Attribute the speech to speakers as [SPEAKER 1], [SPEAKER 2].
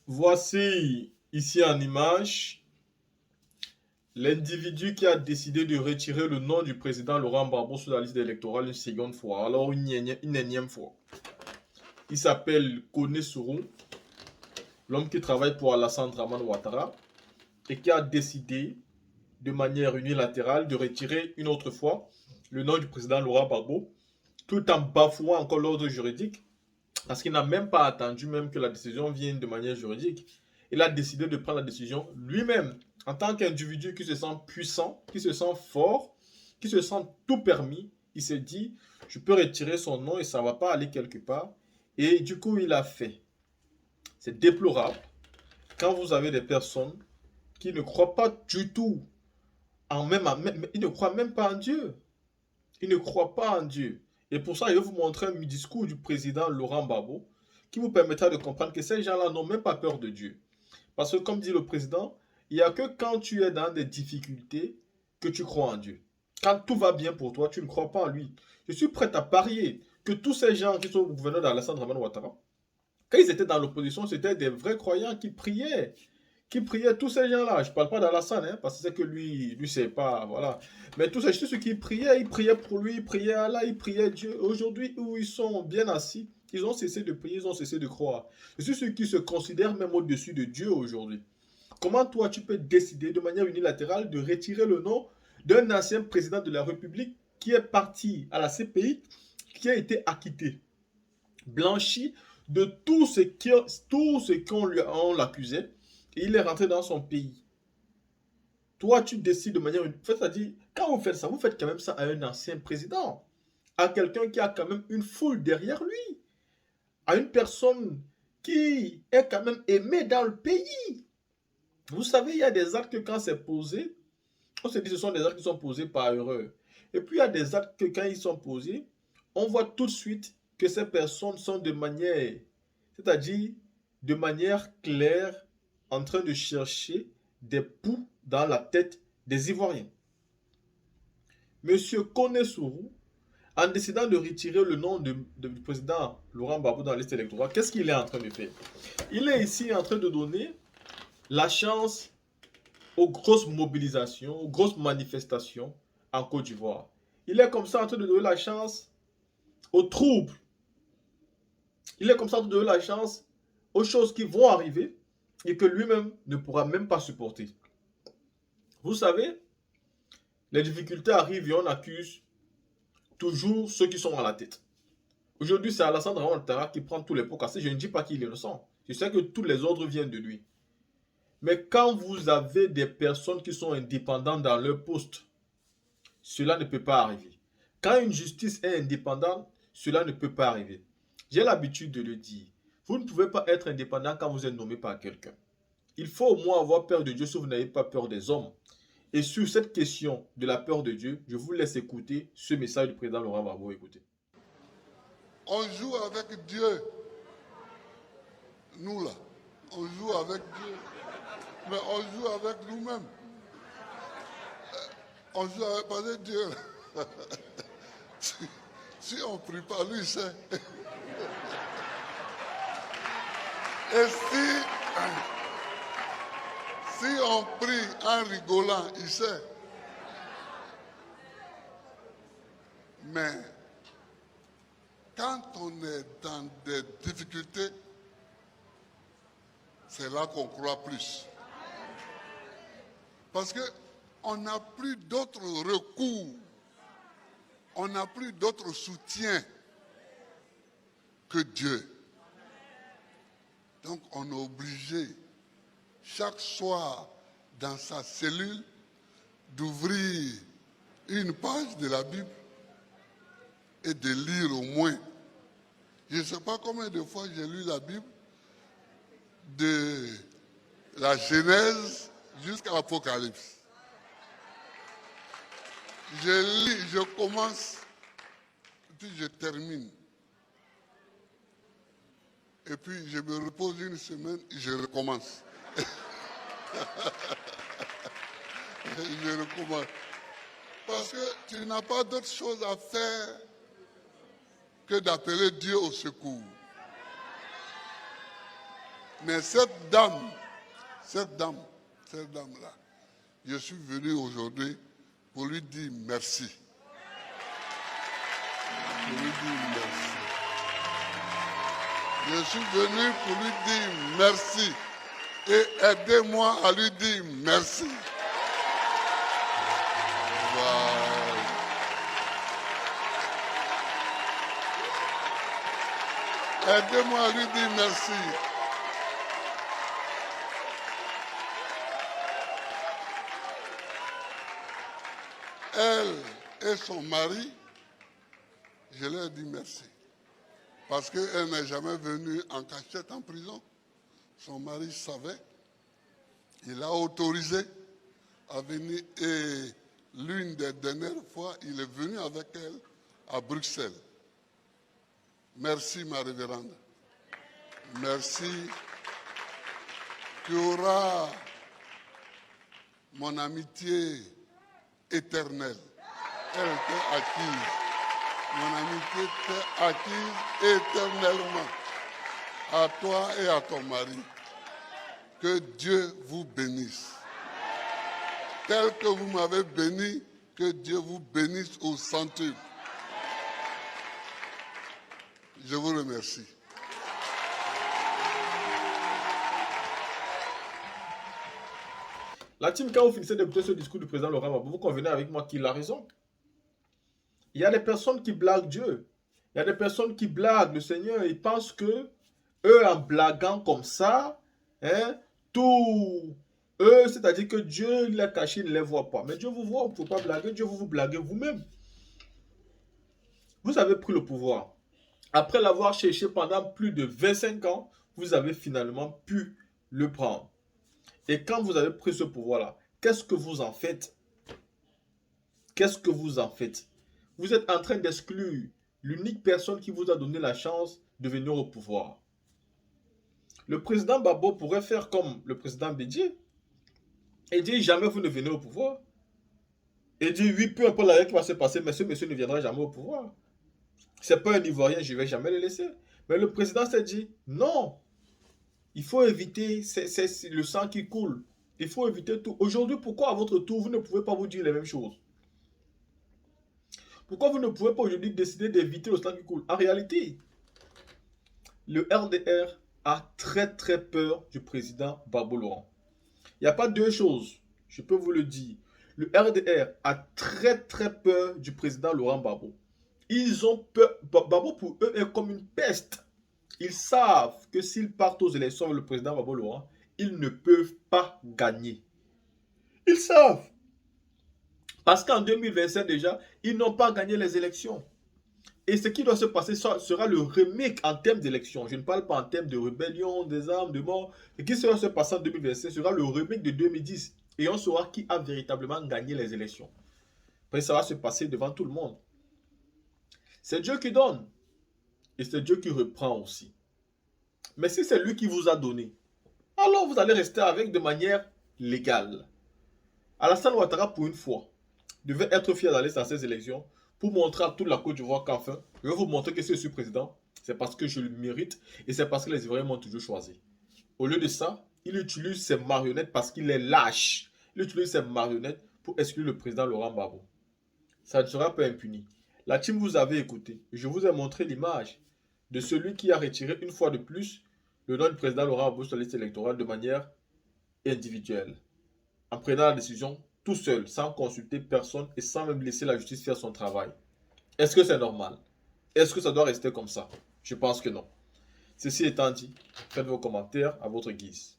[SPEAKER 1] Voici ici en image l'individu qui a décidé de retirer le nom du président Laurent Gbagbo sur la liste électorale une seconde fois, alors une énième fois. Il s'appelle Kone Sourou, l'homme qui travaille pour Alassane Draman Ouattara et qui a décidé de manière unilatérale de retirer une autre fois le nom du président Laurent Gbagbo tout en bafouant encore l'ordre juridique parce qu'il n'a même pas attendu même que la décision vienne de manière juridique. Il a décidé de prendre la décision lui-même en tant qu'individu qui se sent puissant, qui se sent fort, qui se sent tout permis. Il s'est dit, je peux retirer son nom et ça ne va pas aller quelque part. Et du coup, il a fait. C'est déplorable quand vous avez des personnes qui ne croient pas du tout ils ne croient même pas en Dieu. Ils ne croient pas en Dieu. Et pour ça, je vais vous montrer un discours du président Laurent Gbagbo qui vous permettra de comprendre que ces gens-là n'ont même pas peur de Dieu. Parce que comme dit le président, il n'y a que quand tu es dans des difficultés que tu crois en Dieu. Quand tout va bien pour toi, tu ne crois pas en lui. Je suis prêt à parier que tous ces gens qui sont au gouvernement d'Alassane Draman Ouattara, quand ils étaient dans l'opposition, c'était des vrais croyants qui priaient. Qui priaient, tous ces gens-là. Je ne parle pas d'Alassane, hein, parce que c'est que lui c'est pas, voilà. Mais tous ceux qui priaient, ils priaient pour lui, ils priaient Allah, ils priaient Dieu. Aujourd'hui, où ils sont bien assis, ils ont cessé de prier, ils ont cessé de croire. Je suis ceux qui se considèrent même au-dessus de Dieu aujourd'hui. Comment toi, tu peux décider de manière unilatérale de retirer le nom d'un ancien président de la République qui est parti à la CPI, qui a été acquitté, blanchi de tout ce qu'on l'accusait, et il est rentré dans son pays. Toi, tu décides de manière... C'est-à-dire, quand vous faites ça, vous faites quand même ça à un ancien président, à quelqu'un qui a quand même une foule derrière lui, à une personne qui est quand même aimée dans le pays. Vous savez, il y a des actes que quand c'est posé, on se dit que ce sont des actes qui sont posés par erreur. Et puis il y a des actes que quand ils sont posés, on voit tout de suite que ces personnes sont de manière, c'est-à-dire de manière claire, en train de chercher des poux dans la tête des Ivoiriens. Monsieur Kone Sourou, en décidant de retirer le nom du président Laurent Gbagbo dans la liste électorale, qu'est-ce qu'il est en train de faire? Il est ici en train de donner la chance aux grosses mobilisations, aux grosses manifestations en Côte d'Ivoire. Il est comme ça en train de donner la chance aux troubles. Il est comme ça en train de donner la chance aux choses qui vont arriver et que lui-même ne pourra même pas supporter. Vous savez, les difficultés arrivent et on accuse toujours ceux qui sont à la tête. Aujourd'hui, c'est Alassane Ouattara qui prend tous les pots cassés. Je ne dis pas qu'il est innocent. Je sais que tous les ordres viennent de lui. Mais quand vous avez des personnes qui sont indépendantes dans leur poste, cela ne peut pas arriver. Quand une justice est indépendante, cela ne peut pas arriver. J'ai l'habitude de le dire. Vous ne pouvez pas être indépendant quand vous êtes nommé par quelqu'un. Il faut au moins avoir peur de Dieu si vous n'avez pas peur des hommes. Et sur cette question de la peur de Dieu, je vous laisse écouter ce message du président Laurent Gbagbo. Écoutez.
[SPEAKER 2] On joue avec Dieu. Nous là, on joue avec Dieu. Mais on joue avec nous-mêmes. On joue avec Dieu. Si on ne prie pas, lui sait. Et si on prie en rigolant, il sait. Mais quand on est dans des difficultés, c'est là qu'on croit plus. Parce qu'on n'a plus d'autres recours, on n'a plus d'autre soutien que Dieu. Donc on est obligé, chaque soir, dans sa cellule, d'ouvrir une page de la Bible et de lire au moins. Je ne sais pas combien de fois j'ai lu la Bible, de la Genèse jusqu'à l'Apocalypse. Je lis, je commence, puis je termine. Et puis je me repose une semaine et je recommence. Je recommence. Parce que tu n'as pas d'autre chose à faire que d'appeler Dieu au secours. Mais cette dame-là, je suis venu aujourd'hui pour lui dire merci. Pour lui dire merci. Je suis venu pour lui dire merci. Et aidez-moi à lui dire merci. Wow. Aidez-moi à lui dire merci. Elle et son mari, je leur dis merci. Parce qu'elle n'est jamais venue en cachette en prison. Son mari savait. Il a autorisé à venir. Et l'une des dernières fois, il est venu avec elle à Bruxelles. Merci, ma révérende. Merci. Tu auras mon amitié éternelle. Elle était acquise. Mon amitié était acquise éternellement. À toi et à ton mari. Que Dieu vous bénisse. Tel que vous m'avez béni, que Dieu vous bénisse au centuple. Je vous remercie.
[SPEAKER 1] La team, quand vous finissez d'écouter ce discours du président Laurent Gbagbo, vous convenez avec moi qu'il a raison. Il y a des personnes qui blaguent Dieu. Il y a des personnes qui blaguent le Seigneur. Ils pensent que eux, en blaguant comme ça, hein, tout, eux, c'est-à-dire que Dieu l'a caché, il ne les voit pas. Mais Dieu vous voit, il ne faut pas blaguer. Dieu vous blaguez vous-même. Vous avez pris le pouvoir. Après l'avoir cherché pendant plus de 25 ans, vous avez finalement pu le prendre. Et quand vous avez pris ce pouvoir-là, qu'est-ce que vous en faites? Qu'est-ce que vous en faites? Vous êtes en train d'exclure l'unique personne qui vous a donné la chance de venir au pouvoir. Le président Gbagbo pourrait faire comme le président Bédié et dire jamais vous ne venez au pouvoir. Et dire oui, peu importe la vie qui va se passer, mais ce monsieur ne viendra jamais au pouvoir. C'est pas un Ivoirien, je ne vais jamais le laisser. Mais le président s'est dit non. Il faut éviter, c'est le sang qui coule. Il faut éviter tout. Aujourd'hui, pourquoi à votre tour, vous ne pouvez pas vous dire les mêmes choses? Pourquoi vous ne pouvez pas aujourd'hui décider d'éviter le sang qui coule? En réalité, le RDR a très très peur du président Gbagbo Laurent. Il n'y a pas deux choses, je peux vous le dire. Le RDR a très très peur du président Laurent Gbagbo. Ils ont peur. Gbagbo pour eux est comme une peste. Ils savent que s'ils partent aux élections avec le président Gbagbo Laurent, ils ne peuvent pas gagner. Ils savent. Parce qu'en 2025 déjà, ils n'ont pas gagné les élections. Et ce qui doit se passer sera le remake en termes d'élections. Je ne parle pas en termes de rébellion, des armes, de mort. Ce qui sera se passer en 2025 sera le remake de 2010. Et on saura qui a véritablement gagné les élections. Après, ça va se passer devant tout le monde. C'est Dieu qui donne. Et c'est Dieu qui reprend aussi. Mais si c'est lui qui vous a donné, alors vous allez rester avec de manière légale. Alassane Ouattara, pour une fois, devait être fier d'aller dans ces élections pour montrer à toute la Côte d'Ivoire qu'enfin, je vais vous montrer que si je suis président, c'est parce que je le mérite et c'est parce que les Ivoiriens m'ont toujours choisi. Au lieu de ça, il utilise ses marionnettes parce qu'il est lâche. Il utilise ses marionnettes pour exclure le président Laurent Gbagbo. Ça ne sera pas impuni. La team, vous avez écouté. Je vous ai montré l'image de celui qui a retiré une fois de plus le nom du président Laurent Gbagbo sur la liste électorale de manière individuelle. En prenant la décision tout seul, sans consulter personne et sans même laisser la justice faire son travail. Est-ce que c'est normal? Est-ce que ça doit rester comme ça? Je pense que non. Ceci étant dit, faites vos commentaires à votre guise.